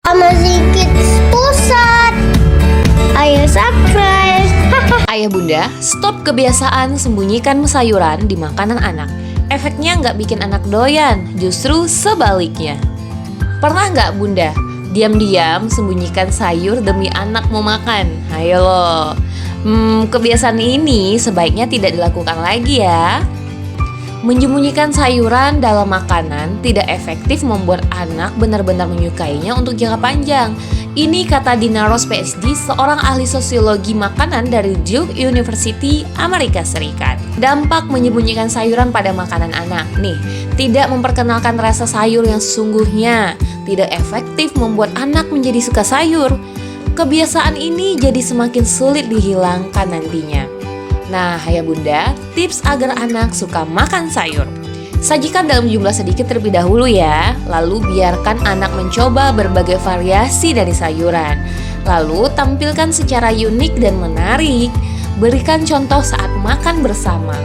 Amazing Kids Pusat. Ayo subscribe. Ayah bunda, stop kebiasaan sembunyikan sayuran di makanan anak. Efeknya nggak bikin anak doyan, justru sebaliknya. Pernah nggak bunda, diam-diam sembunyikan sayur demi anak mau makan? Ayo loh. Kebiasaan ini sebaiknya tidak dilakukan lagi ya. Menyembunyikan sayuran dalam makanan tidak efektif membuat anak benar-benar menyukainya untuk jangka panjang. Ini kata Dina Rose PhD, seorang ahli sosiologi makanan dari Duke University, Amerika Serikat. Dampak menyembunyikan sayuran pada makanan anak. Nih, tidak memperkenalkan rasa sayur yang sesungguhnya, tidak efektif membuat anak menjadi suka sayur. Kebiasaan ini jadi semakin sulit dihilangkan nantinya. Nah, ayah bunda, tips agar anak suka makan sayur. Sajikan dalam jumlah sedikit terlebih dahulu ya. Lalu biarkan anak mencoba berbagai variasi dari sayuran. Lalu tampilkan secara unik dan menarik. Berikan contoh saat makan bersama.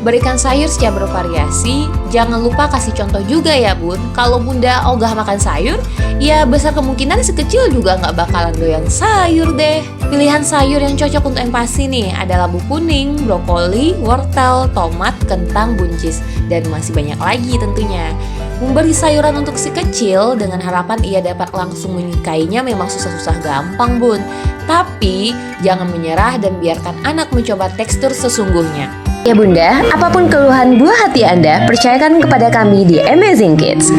Berikan sayur secara bervariasi. Jangan lupa kasih contoh juga ya bun. Kalau bunda ogah makan sayur, ya besar kemungkinan si kecil juga nggak bakalan doyan sayur deh. Pilihan sayur yang cocok untuk empasi nih adalah labu kuning, brokoli, wortel, tomat, kentang, buncis, dan masih banyak lagi tentunya. Memberi sayuran untuk si kecil dengan harapan ia dapat langsung menyukainya memang susah-susah gampang bun. Tapi jangan menyerah dan biarkan anak mencoba tekstur sesungguhnya. Ya bunda, apapun keluhan buah hati Anda, percayakan kepada kami di Amazing Kids.